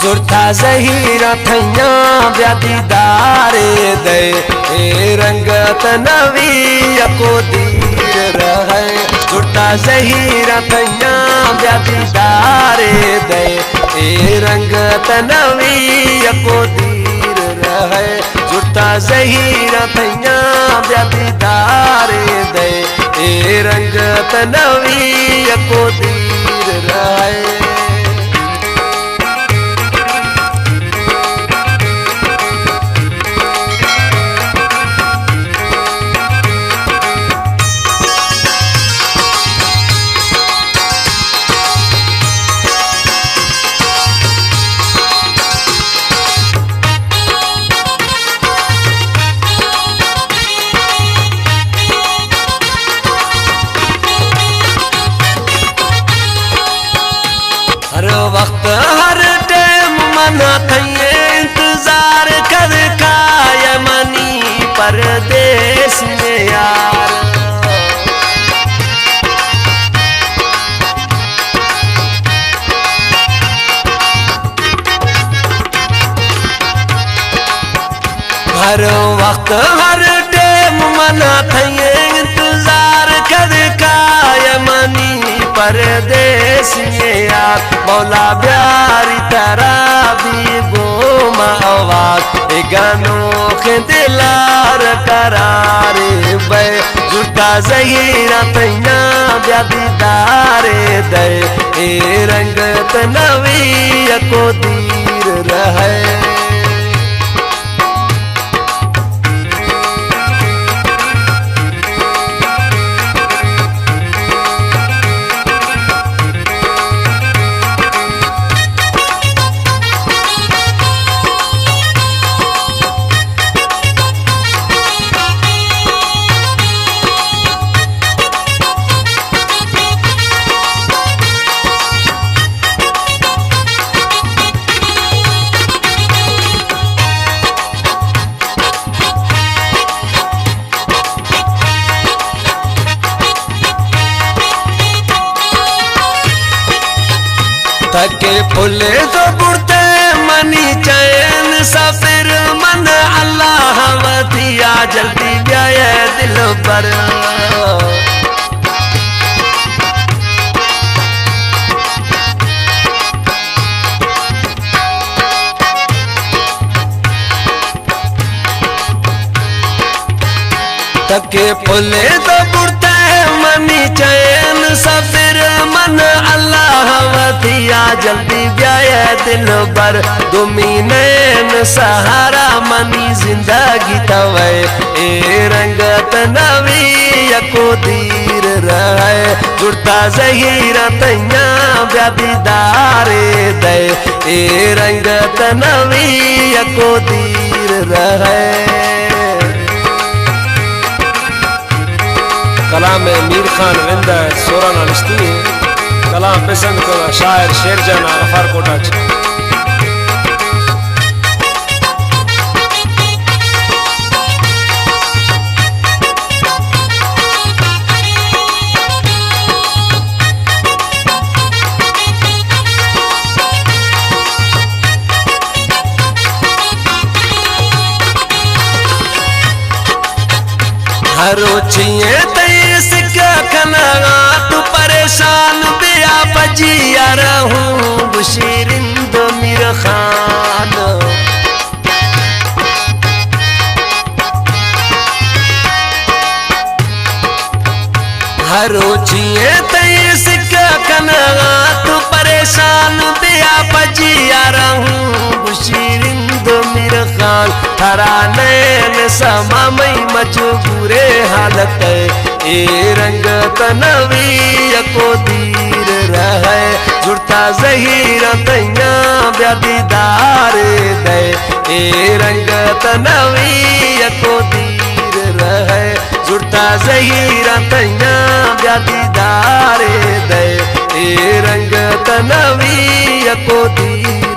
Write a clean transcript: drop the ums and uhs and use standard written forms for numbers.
जुर्ता ज़हीरा थैया ब्या दीदारे दे ए रंगत नवी को दीर रहे जुर्ता ज़हीरा थैया ब्या दीदारे दे ए रंगत नवी को दीर रहे जुर्ता ज़हीरा थैया ब्या दीदारे दे ए रंगत नवी को दीर रहे। हर वक्त हर टाइम मना थैये इंतजार कर काय मनी परदेस में यार हर वक्त हर टाइम मना थैये इंतजार कर काय मनी परदेस में यार मौला प्यारी तरह भी बोमा आवाज गानों के दिलार करारे बे जुर्ता ज़हीरा थैया ब्या दीदारे दे ए रंगत नवी को दीर रहे। थके फुले तो बुढ़ते मनी चैन सफिर मन अल्लाह वतिया जल्दी ब्याय दिल पर थके फुले तो बुढ़ते मनी चैन सफिर मन अल्लाह वतिया जल्दी ब्याय दिल बर दुमीनैन सहारा मनी जिंदगी तवे ए रंगत नवी को दीर रहे जुर्ता ज़हीरा थैया ब्या दीदारे दे ए रंगत नवी को दीर रहे। कलाम मीर खान विंदा सोरा नालस्ती कलाम पसंद को शायर शेरजान गफार कोटाच हरो छिए तेस का खना तू परेशान बिया बजिया रहूं बुशीरिंद मीर खान हरो छिए तेस का खना तू परेशान बिया बजिया रहूं बुशीरिंद मीर खान थारा नैन समा मई मजबूरे हालत ए रंगत नवी को दीर रहे जुर्ता ज़हीरा थैया ब्या दीदारे दे ए रंगत नवी को दीर रहे जुर्ता ज़हीरा थैया ब्या दीदारे दे ए रंगत नवी को दीर